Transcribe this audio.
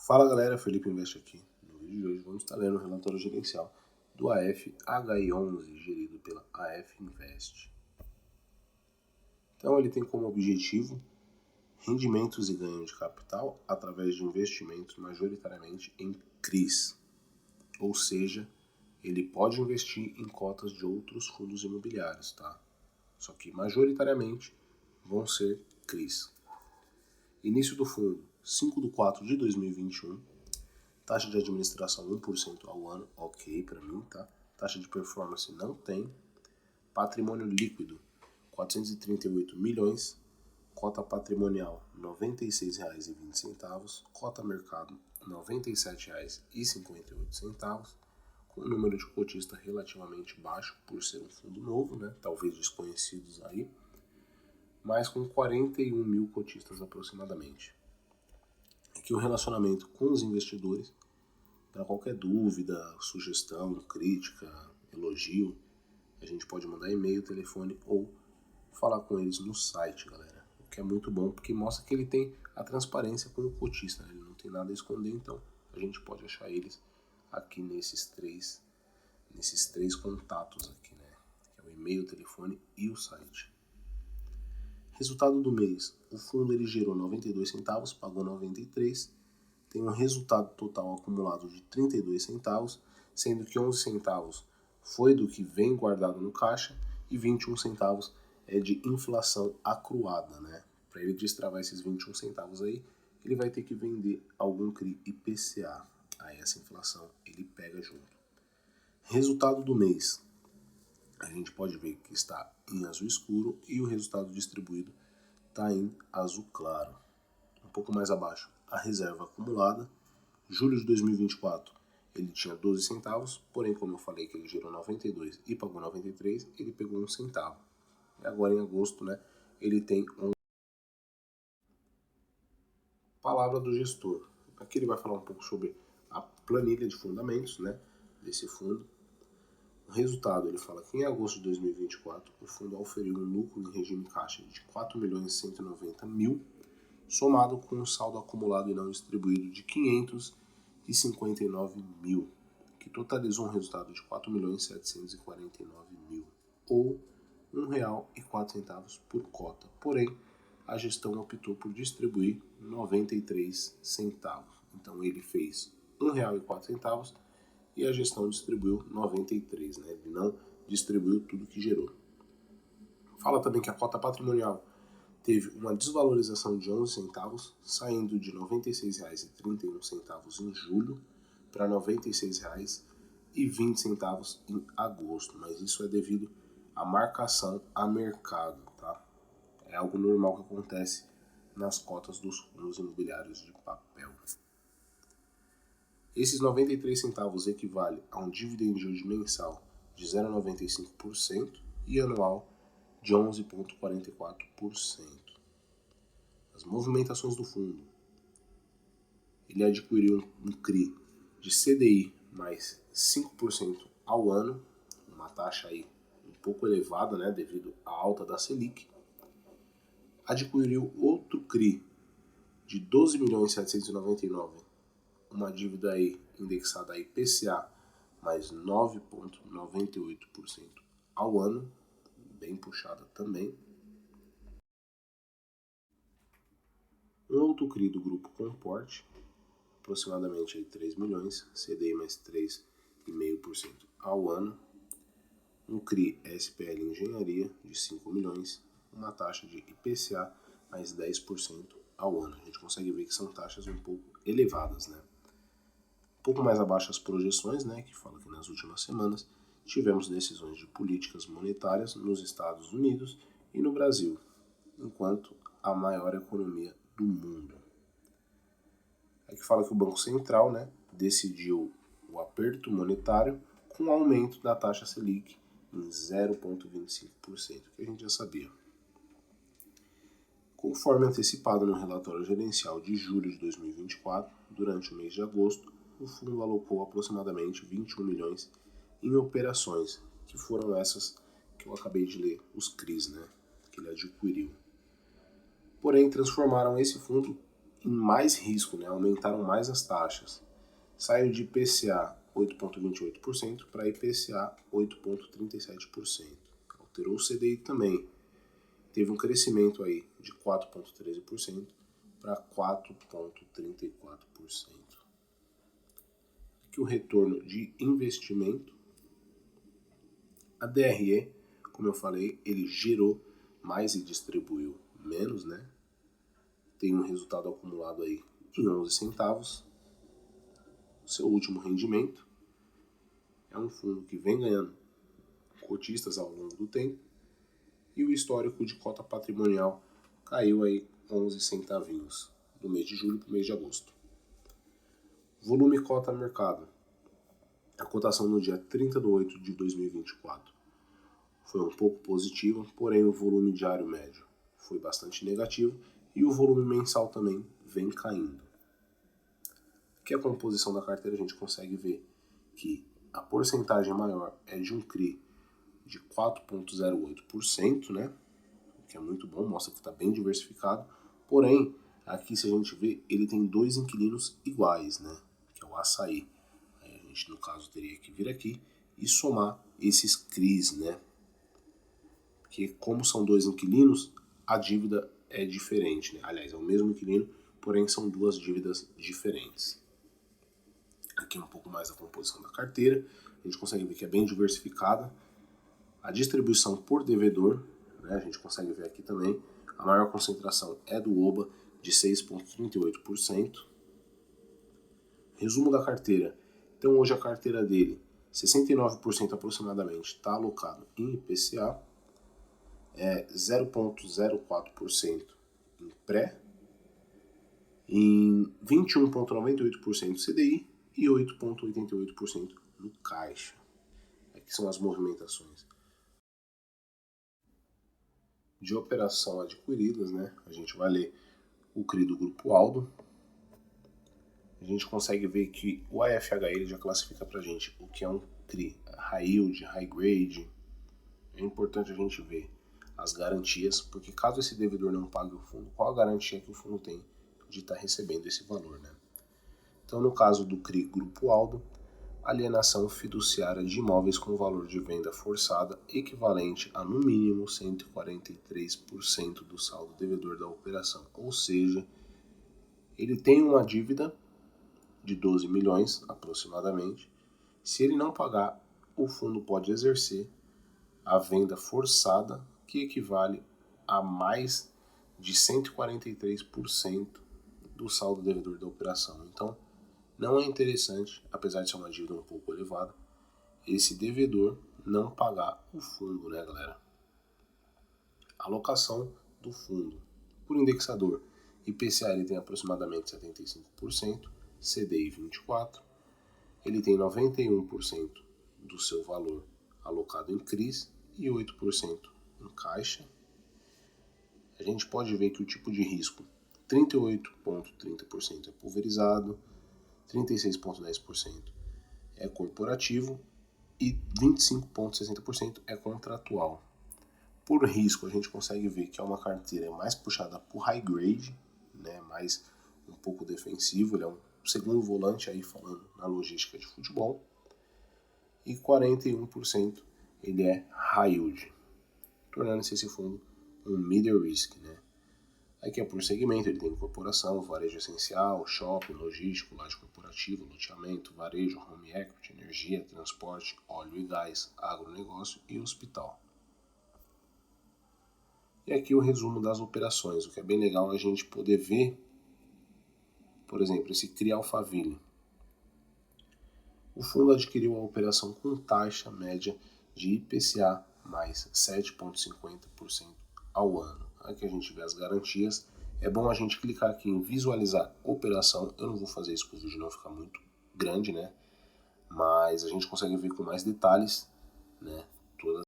Fala galera, Felipe Invest aqui. No vídeo de hoje vamos estar lendo o relatório gerencial do AFHI11, gerido pela AF Invest. Então ele tem como objetivo rendimentos e ganho de capital através de investimentos majoritariamente em CRIs, ou seja, ele pode investir em cotas de outros fundos imobiliários, tá? Só que majoritariamente vão ser CRIs. Início do fundo, 5/4/2021. Taxa de administração 1% ao ano, ok pra mim, tá? Taxa de performance não tem. Patrimônio líquido, 438 milhões. Cota patrimonial, R$ 96,20. Cota mercado, R$ 97,58. Com um número de cotistas relativamente baixo, por ser um fundo novo, né? Talvez desconhecidos aí. Mas com 41 mil cotistas aproximadamente. Aqui o relacionamento com os investidores. Para qualquer dúvida, sugestão, crítica, elogio, a gente pode mandar e-mail, telefone ou falar com eles no site, galera. O que é muito bom porque mostra que ele tem a transparência com o cotista, né? Ele não tem nada a esconder, então a gente pode achar eles aqui nesses três contatos aqui, né? Que é o e-mail, o telefone e o site. Resultado do mês. O fundo ele gerou 92 centavos, pagou 93. Tem um resultado total acumulado de 32 centavos, sendo que 11 centavos foi do que vem guardado no caixa e 21 centavos é de inflação acruada, né? Para ele destravar esses 21 centavos aí, ele vai ter que vender algum CRI IPCA. Aí essa inflação ele pega junto. Resultado do mês. A gente pode ver que está em azul escuro e o resultado distribuído está em azul claro. Um pouco mais abaixo, a reserva acumulada. Julho de 2024 ele tinha 12 centavos, porém como eu falei que ele gerou 92 e pagou 93, ele pegou 1 centavo. E agora em agosto, né, ele tem palavra do gestor. Aqui ele vai falar um pouco sobre a planilha de fundamentos, né, desse fundo. O resultado, ele fala que em agosto de 2024 o fundo oferiu um lucro em regime caixa de 4.190.000, somado com um saldo acumulado e não distribuído de 559.000, que totalizou um resultado de 4.749.000, ou R$ 1,04 por cota. Porém, a gestão optou por distribuir 93 centavos. Então ele fez R$ 1,04 e a gestão distribuiu 93, né? Ele não distribuiu tudo que gerou. Fala também que a cota patrimonial teve uma desvalorização de 11 centavos, saindo de R$ 96,31 em julho para R$ 96,20 em agosto, mas isso é devido à marcação a mercado, tá? É algo normal que acontece nas cotas dos fundos imobiliários de papel. Esses 93 centavos equivale a um dividend yield mensal de 0,95% e anual de 11,44%. As movimentações do fundo. Ele adquiriu um CRI de CDI mais 5% ao ano, uma taxa aí um pouco elevada, né, devido à alta da Selic. Adquiriu outro CRI de 12.799.000, uma dívida aí indexada a IPCA mais 9,98% ao ano, bem puxada também. Um outro CRI do grupo Comporte, aproximadamente aí 3 milhões, CDI mais 3,5% ao ano. Um CRI SPL Engenharia de 5 milhões, uma taxa de IPCA mais 10% ao ano. A gente consegue ver que são taxas um pouco elevadas, né? Um pouco mais abaixo as projeções, né, que fala que nas últimas semanas tivemos decisões de políticas monetárias nos Estados Unidos e no Brasil, enquanto a maior economia do mundo. Aqui fala que o Banco Central, né, decidiu o aperto monetário com o aumento da taxa Selic em 0,25%, que a gente já sabia. Conforme antecipado no relatório gerencial de julho de 2024, durante o mês de agosto, o fundo alocou aproximadamente 21 milhões em operações, que foram essas que eu acabei de ler, os CRIs, né, que ele adquiriu. Porém, transformaram esse fundo em mais risco, né? Aumentaram mais as taxas. Saiu de IPCA 8,28% para IPCA 8,37%. Alterou o CDI também. Teve um crescimento aí de 4,13% para 4,34%. Aqui o retorno de investimento. A DRE, como eu falei, ele gerou mais e distribuiu menos, né? Tem um resultado acumulado aí em 11 centavos. Seu último rendimento é um fundo que vem ganhando cotistas ao longo do tempo e o histórico de cota patrimonial caiu aí 11 centavinhos do mês de julho para o mês de agosto. Volume cota mercado. A cotação no dia 30/8 de 2024 foi um pouco positiva, porém o volume diário médio foi bastante negativo e o volume mensal também vem caindo. Aqui a composição da carteira a gente consegue ver que a porcentagem maior é de um CRI de 4,08%, né? O que é muito bom, mostra que está bem diversificado. Porém, aqui se a gente vê, ele tem dois inquilinos iguais, né? Que é o Açaí. Aí a gente, no caso, teria que vir aqui e somar esses CRIs, né? Porque como são dois inquilinos, a dívida é diferente, né? Aliás, é o mesmo inquilino, porém são duas dívidas diferentes. Aqui um pouco mais da composição da carteira, a gente consegue ver que é bem diversificada. A distribuição por devedor, né, a gente consegue ver aqui também, a maior concentração é do OBA, de 6,38%. Resumo da carteira. Então hoje a carteira dele, 69% aproximadamente está alocado em IPCA, 0,04% em pré, em 21,98% CDI e 8,88% no caixa. Aqui são as movimentações de operação adquiridas, né? A gente vai ler o CRI do Grupo Aldo. A gente consegue ver que o AFH ele já classifica pra gente o que é um CRI high yield, high grade. É importante a gente ver as garantias, porque caso esse devedor não pague o fundo, qual a garantia que o fundo tem de estar recebendo esse valor, né? Então, no caso do CRI Grupo Aldo, alienação fiduciária de imóveis com valor de venda forçada equivalente a no mínimo 143% do saldo devedor da operação. Ou seja, ele tem uma dívida de 12 milhões aproximadamente. Se ele não pagar, o fundo pode exercer a venda forçada, que equivale a mais de 143% do saldo devedor da operação. Então, não é interessante, apesar de ser uma dívida um pouco elevada, esse devedor não pagar o fundo, né, galera? Alocação do fundo. Por indexador, IPCA ele tem aproximadamente 75%, CDI 24%, ele tem 91% do seu valor alocado em CRIs e 8% em caixa. A gente pode ver que o tipo de risco, 38,30% é pulverizado, 36,10% é corporativo e 25,60% é contratual. Por risco, a gente consegue ver que é uma carteira mais puxada por high grade, né, mais um pouco defensivo, ele é um segundo volante aí falando na logística de futebol, e 41% ele é high yield, tornando-se esse fundo um middle risk, né? Aqui é por segmento, ele tem incorporação, varejo essencial, shopping, logístico, laje corporativo, loteamento, varejo, home equity, energia, transporte, óleo e gás, agronegócio e hospital. E aqui o resumo das operações, o que é bem legal a gente poder ver, por exemplo, esse CRI Alphaville. O fundo adquiriu a operação com taxa média de IPCA mais 7,50% ao ano. Aqui a gente vê as garantias. É bom a gente clicar aqui em visualizar operação. Eu não vou fazer isso para o vídeo não ficar muito grande, né? Mas a gente consegue ver com mais detalhes, né, todas